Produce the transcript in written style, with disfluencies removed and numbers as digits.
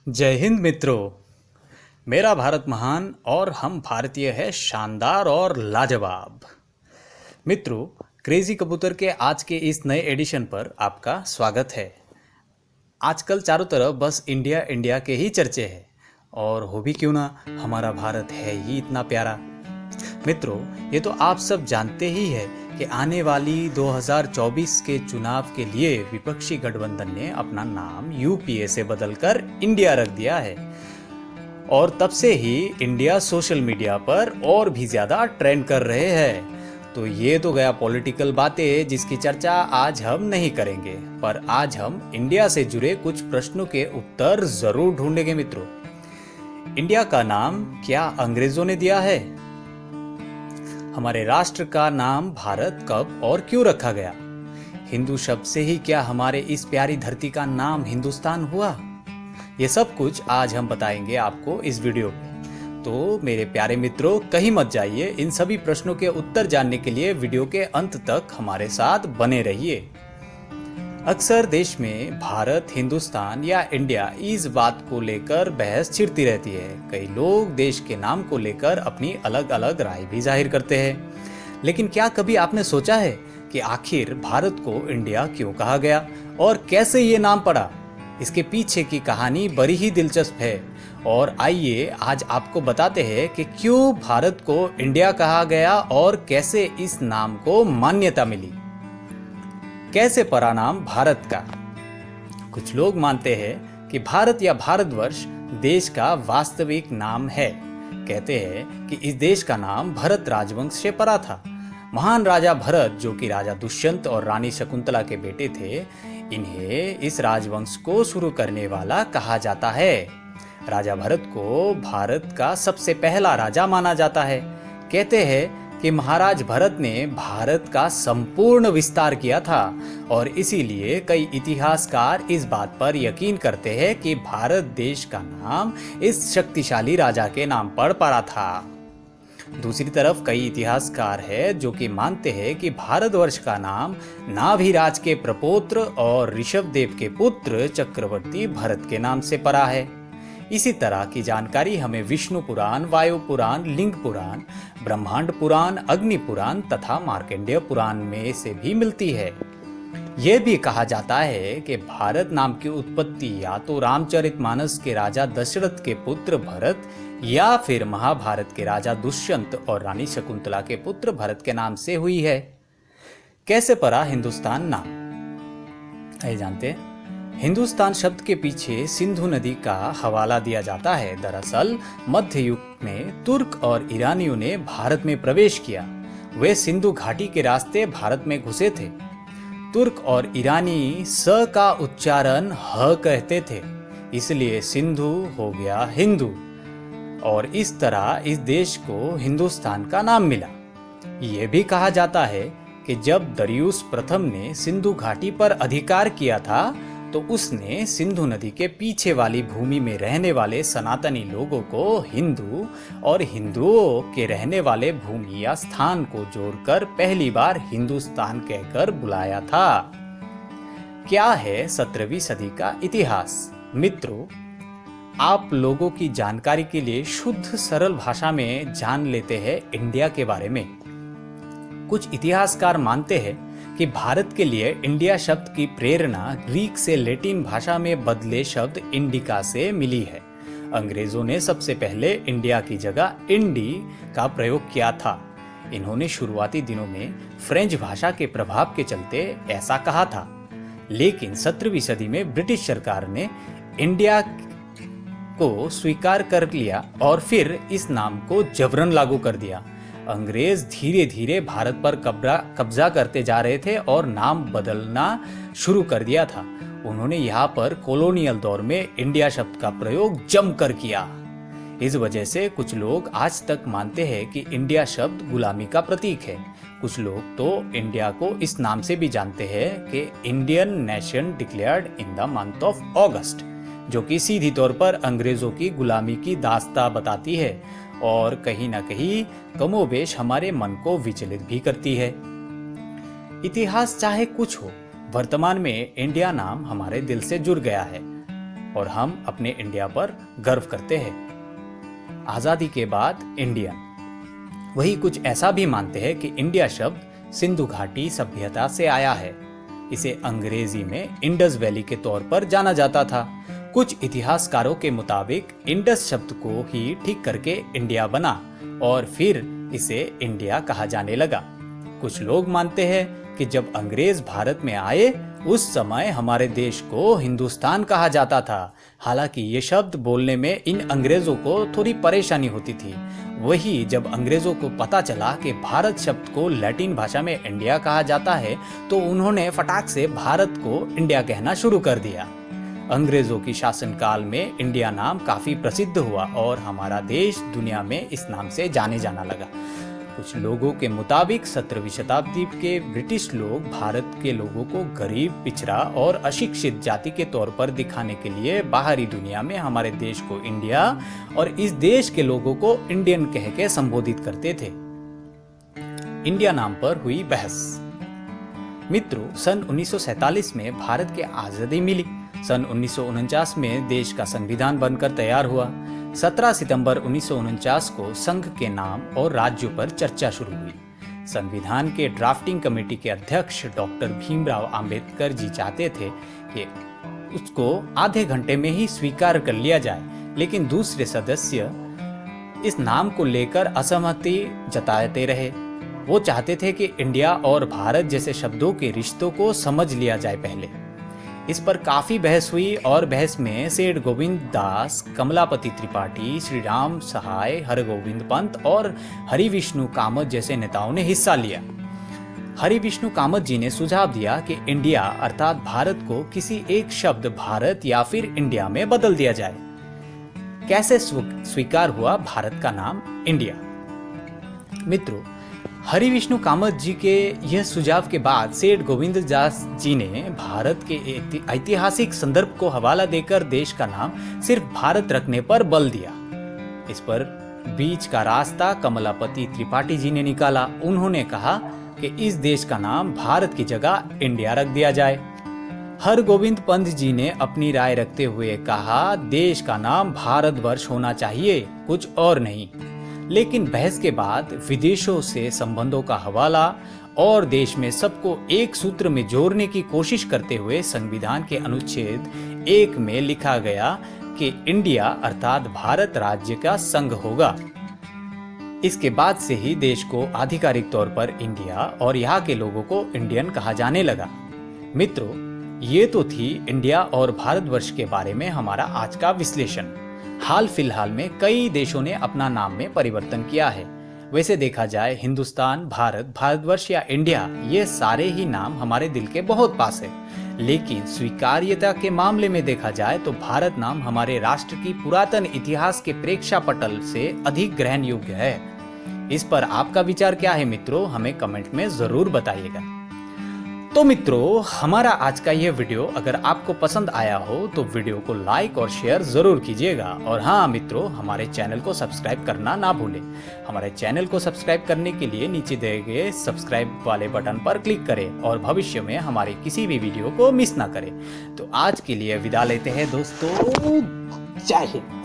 जय हिंद मित्रों। मेरा भारत महान और हम भारतीय है शानदार और लाजवाब। मित्रों, क्रेजी कबूतर के आज के इस नए एडिशन पर आपका स्वागत है। आजकल चारों तरफ बस इंडिया इंडिया के ही चर्चे हैं, और हो भी क्यों ना, हमारा भारत है ही इतना प्यारा। मित्रों, ये तो आप सब जानते ही है कि आने वाली 2024 के चुनाव के लिए विपक्षी गठबंधन ने अपना नाम यूपीए से बदलकर इंडिया रख दिया है, और तब से ही इंडिया सोशल मीडिया पर और भी ज्यादा ट्रेंड कर रहे हैं। तो ये तो गया पॉलिटिकल बातें, जिसकी चर्चा आज हम नहीं करेंगे, पर आज हम इंडिया से जुड़े कुछ प्रश्नों के उत्तर जरूर ढूंढेंगे। मित्रों, इंडिया का नाम क्या अंग्रेजों ने दिया है? हमारे राष्ट्र का नाम भारत कब और क्यों रखा गया? हिंदू शब्द से ही क्या हमारे इस प्यारी धरती का नाम हिंदुस्तान हुआ? ये सब कुछ आज हम बताएंगे आपको इस वीडियो में। तो मेरे प्यारे मित्रों, कहीं मत जाइए। इन सभी प्रश्नों के उत्तर जानने के लिए वीडियो के अंत तक हमारे साथ बने रहिए। अक्सर देश में भारत, हिंदुस्तान या इंडिया इस बात को लेकर बहस छिड़ती रहती है। कई लोग देश के नाम को लेकर अपनी अलग अलग राय भी जाहिर करते हैं। लेकिन क्या कभी आपने सोचा है कि आखिर भारत को इंडिया क्यों कहा गया और कैसे ये नाम पड़ा? इसके पीछे की कहानी बड़ी ही दिलचस्प है, और आइए आज आपको बताते हैं कि क्यों भारत को इंडिया कहा गया और कैसे इस नाम को मान्यता मिली। कैसे पड़ा नाम भारत का? कुछ लोग मानते हैं कि भारत या भारतवर्ष देश का वास्तविक नाम है। कहते हैं कि इस देश का नाम भरत राजवंश से पड़ा था। महान राजा भरत, जो कि राजा दुष्यंत और रानी शकुंतला के बेटे थे, इन्हें इस राजवंश को शुरू करने वाला कहा जाता है। राजा भरत को भारत का सबसे पहला राजा माना जाता है। कहते हैं कि महाराज भरत ने भारत का संपूर्ण विस्तार किया था, और इसीलिए कई इतिहासकार इस बात पर यकीन करते हैं कि भारत देश का नाम इस शक्तिशाली राजा के नाम पर पड़ा था। दूसरी तरफ कई इतिहासकार हैं जो कि मानते हैं कि भारतवर्ष का नाम नाभिराज के प्रपौत्र और ऋषभदेव के पुत्र चक्रवर्ती भरत के नाम से पड़ा है। इसी तरह की जानकारी हमें विष्णु पुराण, वायु पुराण, लिंग पुराण, ब्रह्मांड पुराण, अग्नि पुराण तथा मार्कंडेय पुराण में से भी मिलती है। यह भी कहा जाता है कि भारत नाम की उत्पत्ति या तो रामचरितमानस के राजा दशरथ के पुत्र भरत या फिर महाभारत के राजा दुष्यंत और रानी शकुंतला के पुत्र भरत के नाम से हुई है। कैसे पड़ा हिंदुस्तान नाम? आइए जानते हैं। हिंदुस्तान शब्द के पीछे सिंधु नदी का हवाला दिया जाता है। दरअसल मध्य युग में तुर्क और ईरानियों ने भारत में प्रवेश किया। वे सिंधु घाटी के रास्ते भारत में घुसे थे। तुर्क और ईरानी स का उच्चारण ह कहते थे, इसलिए सिंधु हो गया हिंदू, और इस तरह इस देश को हिंदुस्तान का नाम मिला। यह भी कहा जाता है कि जब दरियुस प्रथम ने सिंधु घाटी पर अधिकार किया था, तो उसने सिंधु नदी के पीछे वाली भूमि में रहने वाले सनातनी लोगों को हिंदू और हिंदुओं के रहने वाले भूमि या स्थान को जोड़कर पहली बार हिंदुस्तान कहकर बुलाया था। क्या है 17वीं सदी का इतिहास? मित्रों, आप लोगों की जानकारी के लिए शुद्ध सरल भाषा में जान लेते हैं इंडिया के बारे में। कुछ इतिहासकार मानते हैं कि भारत के लिए इंडिया शब्द की प्रेरणा ग्रीक से लैटिन भाषा में बदले शब्द इंडिका से मिली है। अंग्रेजों ने सबसे पहले इंडिया की जगह इंडी का प्रयोग किया था। इन्होंने शुरुआती दिनों में फ्रेंच भाषा के प्रभाव के चलते ऐसा कहा था, लेकिन 17वीं सदी में ब्रिटिश सरकार ने इंडिया को स्वीकार कर लिया और फिर इस नाम को जबरन लागू कर दिया। अंग्रेज धीरे धीरे भारत पर कब्जा करते जा रहे थे और नाम बदलना शुरू कर दिया था। उन्होंने यहाँ पर कॉलोनियल दौर में इंडिया शब्द का प्रयोग जमकर किया। इस वजह से कुछ लोग आज तक मानते हैं कि इंडिया शब्द गुलामी का प्रतीक है। कुछ लोग तो इंडिया को इस नाम से भी जानते हैं कि Indian nation declared in the month of अगस्त, जो कि सीधी तौर पर अंग्रेजों की गुलामी की दास्ता बताती है और कहीं ना कहीं कमोबेश हमारे मन को विचलित भी करती है। इतिहास चाहे कुछ हो, वर्तमान में इंडिया नाम हमारे दिल से जुड़ गया है। और हम अपने इंडिया पर गर्व करते हैं। आज़ादी के बाद इंडियन वही कुछ ऐसा भी मानते हैं कि इंडिया शब्द सिंधु घाटी सभ्यता से आया है। इसे अंग्रेजी में इंडस वैली के तौर पर जाना जाता था। कुछ इतिहासकारों के मुताबिक इंडस शब्द को ही ठीक करके इंडिया बना और फिर इसे इंडिया कहा जाने लगा। कुछ लोग मानते हैं कि जब अंग्रेज भारत में आए उस समय हमारे देश को हिंदुस्तान कहा जाता था। हालांकि ये शब्द बोलने में इन अंग्रेजों को थोड़ी परेशानी होती थी। वही जब अंग्रेजों को पता चला कि भारत शब्द को लैटिन भाषा में इंडिया कहा जाता है तो उन्होंने फटाक से भारत को इंडिया कहना शुरू कर दिया। अंग्रेजों की शासनकाल में इंडिया नाम काफी प्रसिद्ध हुआ और हमारा देश दुनिया में इस नाम से जाने जाना लगा। कुछ लोगों के मुताबिक 17वीं शताब्दी के ब्रिटिश लोग भारत के लोगों को गरीब, पिछड़ा और अशिक्षित जाति के तौर पर दिखाने के लिए बाहरी दुनिया में हमारे देश को इंडिया और इस देश के लोगों को इंडियन कह के संबोधित करते थे। इंडिया नाम पर हुई बहस। मित्रों, सन 1947 में भारत की आजादी मिली। सन 1949 में देश का संविधान बनकर तैयार हुआ। 17 सितंबर 1949 को संघ के नाम और राज्यों पर चर्चा शुरू हुई। संविधान के ड्राफ्टिंग कमेटी के अध्यक्ष डॉक्टर भीमराव अंबेडकर जी चाहते थे कि उसको आधे घंटे में ही स्वीकार कर लिया जाए, लेकिन दूसरे सदस्य इस नाम को लेकर असहमति जताते रहे। वो चाहते थे कि इंडिया और भारत जैसे शब्दों के रिश्तों को समझ लिया जाए पहले। इस पर काफी बहस हुई और बहस में सेठ गोविंद दास, कमलापति त्रिपाठी, श्री राम सहाय, हरगोविंद पंत और हरिविष्णु कामत जैसे नेताओं ने हिस्सा लिया। हरिविष्णु कामत जी ने सुझाव दिया कि इंडिया अर्थात भारत को किसी एक शब्द भारत या फिर इंडिया में बदल दिया जाए। कैसे स्वीकार हुआ भारत का नाम इंडिया? मित्रों, हरिविष्णु कामत जी के यह सुझाव के बाद सेठ गोविंद दास जी ने भारत के ऐतिहासिक संदर्भ को हवाला देकर देश का नाम सिर्फ भारत रखने पर बल दिया। इस पर बीच का रास्ता कमलापति त्रिपाठी जी ने निकाला। उन्होंने कहा कि इस देश का नाम भारत की जगह इंडिया रख दिया जाए। हरगोविंद पंत जी ने अपनी राय रखते हुए कहा, देश का नाम भारतवर्ष होना चाहिए, कुछ और नहीं। लेकिन बहस के बाद विदेशों से संबंधों का हवाला और देश में सबको एक सूत्र में जोड़ने की कोशिश करते हुए संविधान के अनुच्छेद 1 में लिखा गया कि इंडिया अर्थात भारत राज्य का संघ होगा। इसके बाद से ही देश को आधिकारिक तौर पर इंडिया और यहाँ के लोगों को इंडियन कहा जाने लगा। मित्रों, ये तो थी इंडिया और भारतवर्ष के बारे में हमारा आज का विश्लेषण। हाल फिलहाल में कई देशों ने अपना नाम में परिवर्तन किया है। वैसे देखा जाए हिंदुस्तान, भारत, भारतवर्ष या इंडिया, ये सारे ही नाम हमारे दिल के बहुत पास है। लेकिन स्वीकार्यता के मामले में देखा जाए तो भारत नाम हमारे राष्ट्र की पुरातन इतिहास के प्रेक्षापटल से अधिक ग्रहण योग्य है। इस पर आपका विचार क्या है मित्रों? हमें कमेंट में जरूर बताइएगा। तो मित्रों, हमारा आज का यह वीडियो अगर आपको पसंद आया हो तो वीडियो को लाइक और शेयर जरूर कीजिएगा। और हाँ मित्रों, हमारे चैनल को सब्सक्राइब करना ना भूलें। हमारे चैनल को सब्सक्राइब करने के लिए नीचे दिए गए सब्सक्राइब वाले बटन पर क्लिक करें और भविष्य में हमारे किसी भी वीडियो को मिस ना करें। तो आज के लिए विदा लेते हैं दोस्तों। जय हिंद।